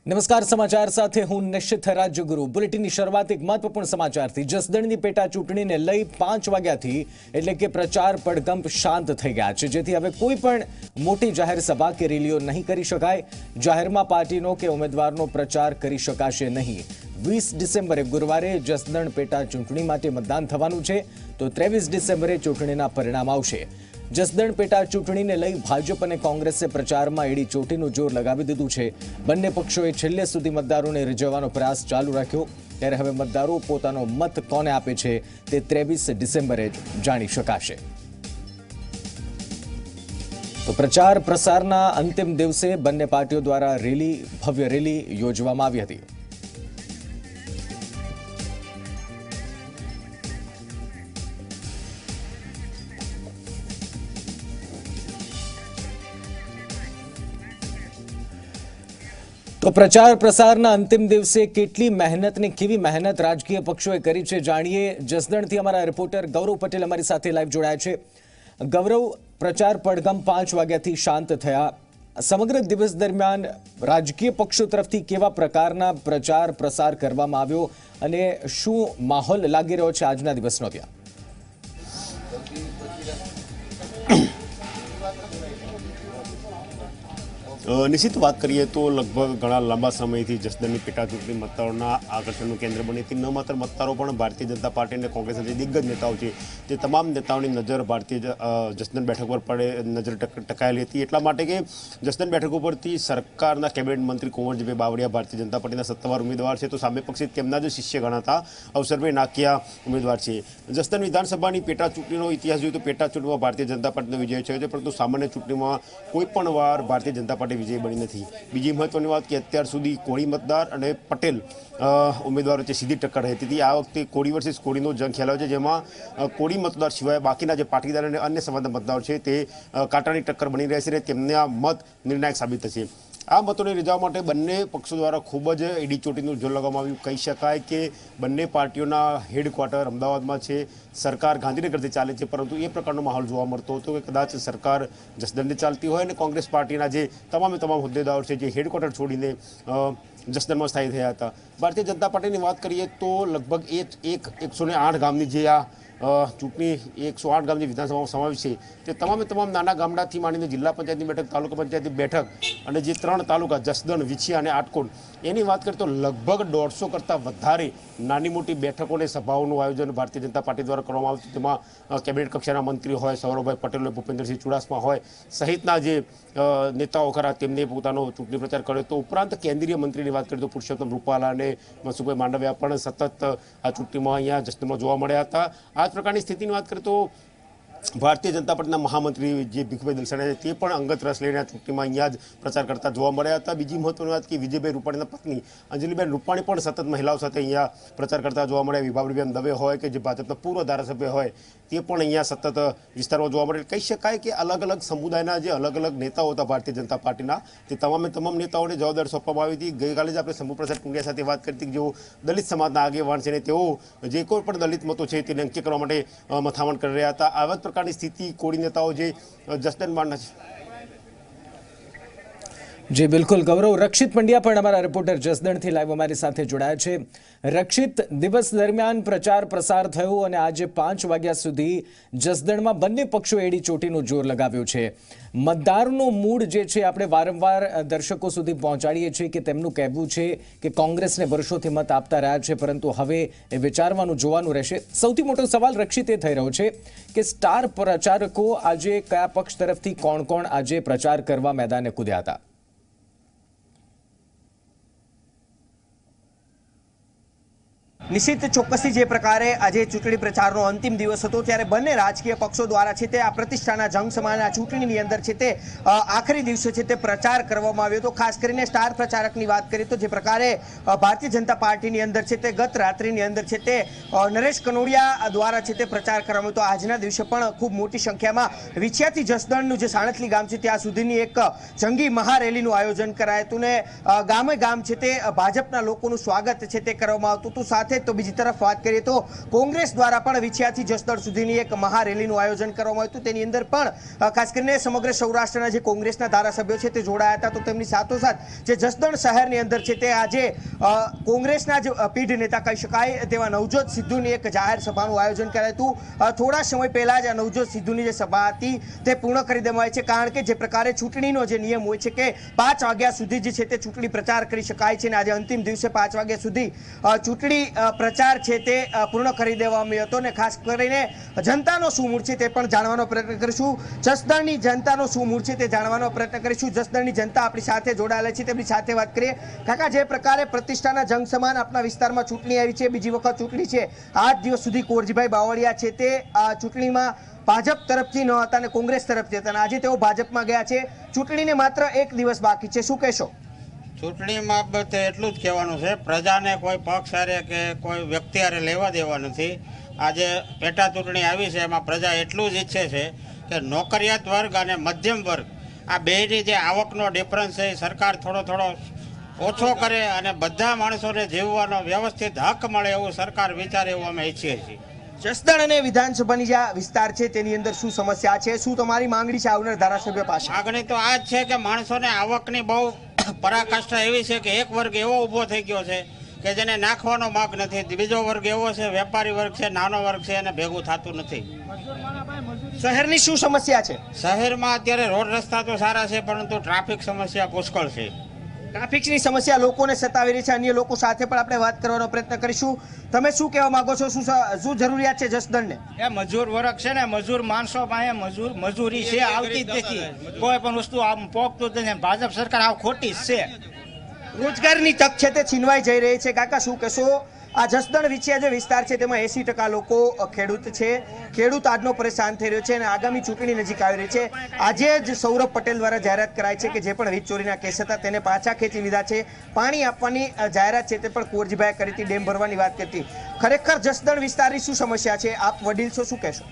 નમસ્કાર, સમાચાર સાથે હું નિશ્ચિત રાજ્યગુરુ। બુલેટિનની શરૂઆત એક મહત્વપૂર્ણ સમાચારથી। જસદણની પેટા ચૂંટણીને લઈ 5 વાગ્યાથી એટલે કે પ્રચાર પડઘમ શાંત થઈ ગયા છે, જેથી હવે કોઈ પણ મોટી જાહેર સભા કે રેલીઓ નહીં કરી શકાય। જાહેરમાં પાર્ટીનો કે ઉમેદવારનો પ્રચાર કરી શકાશે નહીં। 20 ડિસેમ્બરે ગુરુવારે જસદણ પેટા ચૂંટણી માટે મતદાન થવાનું છે, તો 23 ડિસેમ્બરે ચૂંટણીના પરિણામ આવશે। જસદણ પેટા ચૂંટણીને લઈ ભાજપ અને કોંગ્રેસે પ્રચારમાં એડી ચોટીનું જોર લગાવી દીધું છે। બંને પક્ષોએ છેલ્લે સુધી મતદારોને રીઝવવાનો પ્રયાસ ચાલુ રાખ્યો, ત્યારે હવે મતદારો પોતાનો મત કોને આપે છે તે 23 ડિસેમ્બરે જ જાણી શકાશે। તો પ્રચાર પ્રસારના અંતિમ દિવસે બંને પાર્ટીઓ દ્વારા ભવ્ય રેલી યોજવામાં આવી હતી। તો પ્રચાર પ્રસારના અંતિમ દિવસે કેટલી મહેનત ને કેવી મહેનત રાજકીય પક્ષોએ કરી છે જાણીએ। જસદણથી અમારા રિપોર્ટર ગૌરવ પટેલ અમારી સાથે લાઈવ જોડાયા છે। ગૌરવ, પ્રચાર પડઘમ 5 વાગ્યાથી શાંત થયા। સમગ્ર દિવસ દરમિયાન રાજકીય પક્ષો તરફથી કેવા પ્રકારના પ્રચાર પ્રસાર કરવામાં આવ્યો અને શું માહોલ લાગી રહ્યો છે આજના દિવસનો ત્યાં? નિશ્ચિત વાત કરીએ તો લગભગ ઘણા લાંબા સમયથી જસદણની પેટા ચૂંટણી મતદારોના આકર્ષણનું કેન્દ્ર બની હતી। ન માત્ર મતદારો પણ ભારતીય જનતા પાર્ટી અને કોંગ્રેસના જે દિગ્ગજ નેતાઓ છે તે તમામ નેતાઓની નજર ભારતીય જસદણ બેઠક પર નજર ટકાયેલી હતી। એટલા માટે કે જસદણ બેઠક ઉપરથી સરકારના કેબિનેટ મંત્રી કુંવરજીભાઈ બાવળિયા ભારતીય જનતા પાર્ટીના સત્તાવાર ઉમેદવાર છે, તો સામે પક્ષે તેમના જ શિષ્ય ગણાતા અવસરભાઈ નાકિયા ઉમેદવાર છે। જસદણ વિધાનસભાની પેટા ચૂંટણીનો ઇતિહાસ જોઈએ તો પેટા ચૂંટણીમાં ભારતીય જનતા પાર્ટીનો વિજય થયો છે, પરંતુ સામાન્ય ચૂંટણીમાં કોઈ પણ વાર ભારતીય જનતા પાર્ટી વિજય બની નથી। બીજી મહત્વની વાત કે અત્યાર સુધી કોળી મતદાર અને પટેલ ઉમેદવારો વચ્ચે સીધી ટક્કર રહેતી હતી। આ વખતે કોળી વર્સિસ કોળીનો જંગ ખેલાયો છે, જેમાં કોળી મતદાર સિવાય બાકીના જે પાટીદાર અને અન્ય સમાજના મતદારો છે તે કાંટાની ટક્કર બની રહેશે અને તેમના મત નિર્ણાયક સાબિત થશે। આ મતોને રીઝવવા માટે બંને પક્ષો દ્વારા ખૂબ જ એડી ચોટીનું જોર લગાવવામાં આવ્યું। કહી શકાય કે બંને પાર્ટીઓના હેડક્વાર્ટર અમદાવાદમાં છે, સરકાર ગાંધીનગરથી ચાલે છે, પરંતુ એ પ્રકારનો માહોલ જોવા મળતો હતો કે કદાચ સરકાર જસદણથી ચાલતી હોય અને કોંગ્રેસ પાર્ટીના જે તમામ હોદ્દેદારો છે જે હેડક્વાર્ટર છોડીને જસદણમાં સ્થાયી થયા હતા। ભારતીય જનતા પાર્ટીની વાત કરીએ તો લગભગ 108 ગામની જે આ ચૂંટણી 108 ગામ જે વિધાનસભામાં સમાવેશ છે તે તમામ નાના ગામડાથી માંડીને જિલ્લા પંચાયતની બેઠક, તાલુકા પંચાયતની બેઠક અને જે 3 તાલુકા જસદણ, વિછિયા અને આટકોટ એની વાત કરીએ તો લગભગ 150 કરતાં વધારે નાની મોટી બેઠકોને સભાઓનું આયોજન ભારતીય જનતા પાર્ટી દ્વારા કરવામાં આવ્યું, જેમાં કેબિનેટ કક્ષાના મંત્રી હોય, સૌરભભાઈ પટેલ હોય, ભૂપેન્દ્રસિંહ ચુડાસમા હોય સહિતના જે નેતાઓ ખરા તેમને પોતાનો ચૂંટણી પ્રચાર કર્યો। તો ઉપરાંત કેન્દ્રીય મંત્રીની વાત કરીએ તો પુરુષોત્તમ રૂપાલા અને મનસુખભાઈ માંડવિયા પણ સતત આ ચૂંટણીમાં અહીંયા જસદણમાં જોવા મળ્યા હતા। આ પ્રકારની સ્થિતિની વાત કરીએ તો ભારતીય જનતા પાર્ટીના મહામંત્રી જે ભીખુભાઈ દલસાણિયા છે તે પણ અંગત રસ લઈને આ ચૂંટણીમાં અહીંયા જ પ્રચાર કરતા જોવા મળ્યા હતા। બીજી મહત્વની વાત કે વિજયભાઈ રૂપાણીના પત્ની અંજલિબેન રૂપાણી પણ સતત મહિલાઓ સાથે અહીંયા પ્રચાર કરતા જોવા મળ્યા। વિભાવરીબેન દવે હોય કે જે ભાજપના પૂર્વ ધારાસભ્ય હોય તે પણ અહીંયા સતત વિસ્તારમાં જોવા મળે। કહી શકાય કે અલગ અલગ સમુદાયના જે અલગ અલગ નેતાઓ હતા ભારતીય જનતા પાર્ટીના તે તમામ નેતાઓને જવાબદારી સોંપવામાં આવી હતી। ગઈકાલે જ આપણે શંભુપ્રસાદ ટુંડિયા સાથે વાત કરી હતી કે જેઓ દલિત સમાજના આગેવાન છે ને તેઓ જે કોઈ પણ દલિત મતો છે તેને અંકિત કરવા માટે મથામણ કરી રહ્યા હતા। આવા પ્રકારની સ્થિતિ કોળી નેતાઓ જે જસદણમાં છે। જી બિલકુલ ગૌરવ। રક્ષિત પંડ્યા પણ અમારા રિપોર્ટર જસદણથી લાઈવ અમારી સાથે જોડાયા છે। રક્ષિત, દિવસ દરમિયાન પ્રચાર પ્રસાર થયો અને આજે 5 વાગ્યા સુધી જસદણમાં બંને પક્ષો એડી ચોટીનું જોર લગાવ્યું છે। મતદારનો મૂડ જે છે આપણે વારંવાર દર્શકો સુધી પહોંચાડીએ છીએ કે તેમનું કહેવું છે કે કોંગ્રેસને વર્ષોથી મત આપતા રહ્યા છે, પરંતુ હવે એ વિચારવાનું જોવાનું રહેશે। સૌથી મોટો સવાલ રક્ષિત એ થઈ રહ્યો છે કે સ્ટાર પ્રચારકો આજે કયા પક્ષ તરફથી કોણ આજે પ્રચાર કરવા મેદાને કૂદ્યા હતા? નિશ્ચિત ચોક્કસથી જે પ્રકારે આજે ચૂંટણી પ્રચારનો અંતિમ દિવસ હતો ત્યારે બંને રાજકીય પક્ષો દ્વારા છે તે આ પ્રતિષ્ઠાના જંગ સમાન આ ચૂંટણીની અંદર છે તે આખરી દિવસે છે તે પ્રચાર કરવામાં આવ્યો હતો। ખાસ કરીને સ્ટાર પ્રચારકની વાત કરીએ તો જે પ્રકારે ભારતીય જનતા પાર્ટીની અંદર છે તે ગત રાત્રિની અંદર છે તે નરેશ કનોડિયા દ્વારા છે તે પ્રચાર કરવામાં આવ્યો હતો। આજના દિવસે પણ ખૂબ મોટી સંખ્યામાં વિછિયાથી જસદણનું જે સાણથલી ગામ છે ત્યાં સુધીની એક જંગી મહારેલીનું આયોજન કરાયું હતું ને ગામે ગામ છે તે ભાજપના લોકોનું સ્વાગત છે તે કરવામાં આવતું હતું। સાથે છે। તો બીજી તરફ વાત કરીએ તો કોંગ્રેસ દ્વારા પણ વિછિયાથી જસદણ સુધીની એક મહારેલીનું આયોજન કરવામાં આવ્યું હતું। તેની અંદર પણ ખાસ કરીને સમગ્ર સૌરાષ્ટ્રના જે કોંગ્રેસના ધારાસભ્યો છે તે જોડાયા હતા। તો તેમની સાથોસાથ જે જસદણ શહેરની અંદર છે તે આજે કોંગ્રેસના જ પીઢ નેતા કહી શકાય તેવા નવજોત સિદ્ધુની એક જાહેર સભાનું આયોજન કરાયું હતું। થોડા સમય પહેલા જ આ નવજોત સિદ્ધુની જે સભા હતી તે પૂર્ણ કરી દેવામાં આવી છે, કારણ કે જે પ્રકારે ચૂંટણીનો જે નિયમ હોય છે કે 5 વાગ્યા સુધી જે છે તે ચૂંટણી પ્રચાર કરી શકાય છે, અને આજે અંતિમ દિવસે 5 વાગ્યા સુધી ચૂંટણી પ્રચાર છે તે પૂર્ણ કરી દેવામાં આવ્યો હતો। અને ખાસ કરીને જનતાનો શું મૂડ છે તે પણ જાણવાનો પ્રયત્ન કરીશું। જસદણની જનતાનો શું મૂડ છે તે જાણવાનો પ્રયત્ન કરીશું। જસદણની જનતા આપણી સાથે જોડાયેલા છે, તેમની સાથે વાત કરીએ। કાકા, જે પ્રકારે પ્રતિષ્ઠાના જંગ સમાન આપણા વિસ્તારમાં ચૂંટણી આવી છે, બીજી વખત ચૂંટણી છે, 8 દિવસ સુધી કુંવરજીભાઈ બાવળિયા છે તે આ ચૂંટણીમાં ભાજપ તરફથી ન હતા અને કોંગ્રેસ તરફથી હતા, અને આજે તેઓ ભાજપમાં ગયા છે। ચૂંટણીને માત્ર 1 દિવસ બાકી છે, શું કહેશો? ચૂંટણી બાબતે એટલું જ કહેવાનું છે, પ્રજાને કોઈ પક્ષ હારે કે કોઈ વ્યક્તિ હારે લેવા દેવા નથી। આજે પેટા ચૂંટણી આવી છે, એમાં પ્રજા એટલું જ ઈચ્છે છે કે નોકરિયાત વર્ગ અને મધ્યમ વર્ગ આ બેની જે આવકનો ડિફરન્સ છે એ સરકાર થોડો ઓછો કરે અને બધા માણસોને જીવવાનો વ્યવસ્થિત હક મળે એવું સરકાર વિચારે એવું અમે ઈચ્છીએ છીએ। જસદણ અને વિધાનસભાની જે વિસ્તાર છે તેની અંદર શું સમસ્યા છે, શું તમારી માંગણી છે આવનાર ધારાસભ્ય પાસે? માંગણી તો આ જ છે કે માણસોને આવકની બહુ પરાકાષ્ઠા એવી છે કે એક વર્ગ એવો ઊભો થઈ ગયો છે કે જેને નાખવાનો માગ નથી, બીજો વર્ગ એવો છે વેપારી વર્ગ છે, નાનો વર્ગ છે, એને ભેગું થતું નથી। શહેરની શું સમસ્યા છે? શહેરમાં અત્યારે રોડ રસ્તા તો સારા છે, પરંતુ ટ્રાફિક સમસ્યા પુષ્કળ છે। ટ્રાફિકની સમસ્યા લોકોને સતાવી રહી છે, અન્ય લોકો સાથે પણ આપણે વાત કરવાનો પ્રયત્ન કરીશું। તમે શું કહેવા માંગો છો, શું જરૂરિયાત છે જસદણને? એ મજૂર વર્ગ છે ને, મજૂર માણસો પાસે મજૂરી છે આવતી જ નથી, કોઈ પણ વસ્તુ આમ પોગતું જ નથી। ભાજપ સરકાર આવ ખોટી જ છે। રોજગારની તક છે તે છીનવાઈ જઈ રહી છે। કાકા, શું કહેશો? આ જસદણ વિછિયા જે વિસ્તાર છે તેમાં 80% લોકો ખેડૂત છે, ખેડૂત આજનો પરેશાન થઈ રહ્યો છે અને આગામી ચૂંટણી નજીક આવી રહી છે। આજે જ સૌરભ પટેલ દ્વારા જાહેરાત કરાઈ છે કે જે પણ વીજ ચોરીના કેસ હતા તેને પાછા ખેંચી લીધા છે। પાણી આપવાની જાહેરાત છે તે પણ કુંવરજીભાઈ કરી હતી, ડેમ ભરવાની વાત કરતી। ખરેખર જસદણ વિસ્તારની શું સમસ્યા છે? આપ વડીલ છો, શું કહેશો?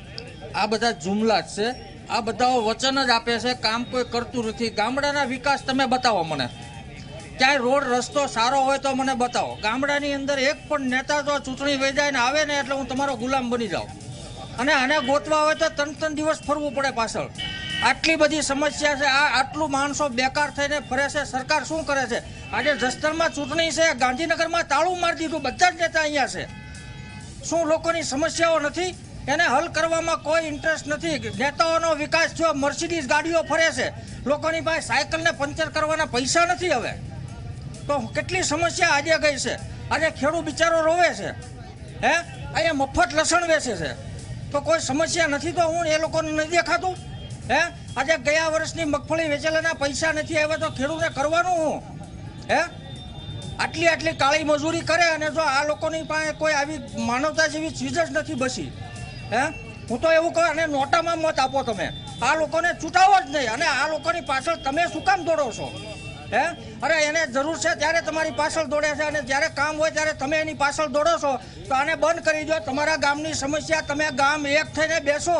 આ બધા જુમલા જ છે, આ બધાઓ વચન જ આપે છે, કામ કોઈ કરતું નથી। ગામડાના વિકાસ તમે બતાવો મને, ક્યાંય રોડ રસ્તો સારો હોય તો મને બતાવો। ગામડાની અંદર એક પણ નેતા જો ચૂંટણી વેચાઈને આવે ને એટલે હું તમારો ગુલામ બની જાઉં, અને આને ગોતવા હોય તો 3 દિવસ ફરવું પડે પાછળ। આટલી બધી સમસ્યા છે, આટલું માણસો બેકાર થઈને ફરે છે। સરકાર શું કરે છે? આજે જસદણમાં ચૂંટણી છે, ગાંધીનગરમાં તાળું મારી દીધું, બધા જ નેતા અહીંયા છે। શું લોકોની સમસ્યાઓ નથી? એને હલ કરવામાં કોઈ ઇન્ટરેસ્ટ નથી। નેતાઓનો વિકાસ થયો, મર્સિડીઝ ગાડીઓ ફરે છે, લોકોની પાસે સાયકલને પંચર કરવાના પૈસા નથી હવે। તો કેટલી સમસ્યા આજે ગઈ છે। આજે ખેડૂત બિચારો રોવે છે, હે અહીંયા મફત લસણ વેચે છે, તો કોઈ સમસ્યા નથી? તો હું એ લોકોને નથી દેખાતું? હે આજે ગયા વર્ષની મગફળી વેચેલાના પૈસા નથી આવ્યા તો ખેડૂતને કરવાનું હું? હે આટલી કાળી મજૂરી કરે અને જો આ લોકોની પાસે કોઈ આવી માનવતા જેવી ચીજ જ નથી બસી, હે હું તો એવું કહું, અને નોટામાં મત આપો તમે, આ લોકોને ચૂંટાવો જ નહીં, અને આ લોકોની પાછળ તમે શું કામ દોડો છો? હે અરે એને જરૂર છે ત્યારે તમારી પાછળ દોડે છે, અને જ્યારે કામ હોય ત્યારે તમે એની પાછળ દોડો છો। તો આને બંધ કરી દો। તમારા ગામની સમસ્યા તમે ગામ એક થઈને બેસો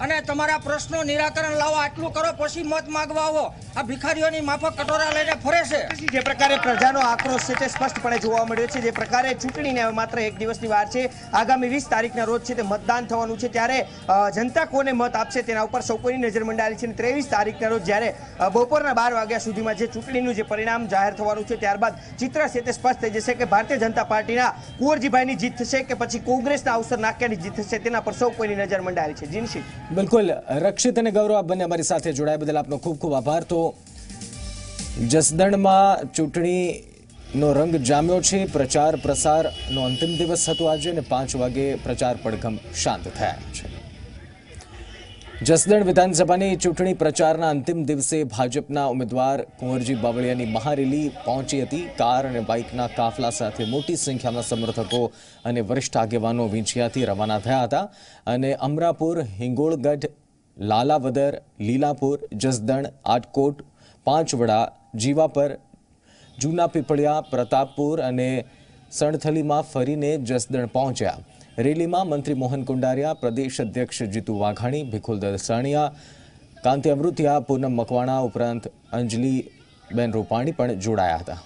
અને તમારા પ્રશ્નો નિરાકરણ લાવો, આટલું કરો, પછી મત માંગવા આવો। આ ભિખારીઓની માફક કટોરા લઈને ફરે છે। જે પ્રકારે પ્રજાનો આક્રોશ છે તે સ્પષ્ટપણે જોવા મળ્યો છે। જે પ્રકારે ચૂંટણીને હવે માત્ર 1 દિવસની વાર છે, આગામી 20 તારીખના રોજ છે તે મતદાન થવાનું છે, ત્યારે જનતા કોને મત આપશે તેના ઉપર સૌ કોઈની નજર મંડાયેલી છે। 23 તારીખના રોજ જ્યારે બપોરના 12 વાગ્યા સુધીમાં જે ચૂંટણીનું જે પરિણામ જાહેર થવાનું છે, ત્યારબાદ ચિત્ર છે તે સ્પષ્ટ થઈ જશે કે ભારતીય જનતા પાર્ટીના કુંવરજીભાઈની જીત થશે કે પછી કોંગ્રેસના અવસર નાખ્યાની જીત થશે, તેના પર સૌ કોઈની નજર મંડાયેલી છે। જીનશી, બિલકુલ રક્ષિત અને ગૌરવ, આપ બંને અમારી સાથે જોડાયા બદલ આપનો ખૂબ ખૂબ આભાર। તો જસદણમાં ચૂંટણીનો રંગ જામ્યો છે, પ્રચાર પ્રસારનો અંતિમ દિવસ હતો આજે, અને 5 વાગે પ્રચાર પડઘમ શાંત થયા છે। જસદણ વિધાનસભાની ચૂંટણી પ્રચારના અંતિમ દિવસે ભાજપના ઉમેદવાર કુંવરજી બાવળિયાની મહારેલી પહોંચી હતી। કાર અને બાઇકના કાફલા સાથે મોટી સંખ્યામાં સમર્થકો અને વરિષ્ઠ આગેવાનો વિંછિયાથી રવાના થયા હતા, અને અમરાપુર, હિંગોળગઢ, લાલાવદર, લીલાપુર, જસદણ, આટકોટ, પાંચવડા, જીવાપર, જૂના પીપળિયા, પ્રતાપપુર અને સણથલીમાં ફરીને જસદણ પહોંચ્યા। રેલીમાં મંત્રી મોહન કુંડારિયા, પ્રદેશ અધ્યક્ષ જીતુ વાઘાણી, ભીખુલ દલસાણિયા, કાંતિ અમૃતિયા, પૂનમ મકવાણા ઉપરાંત અંજલિબેન રૂપાણી પણ જોડાયા હતા।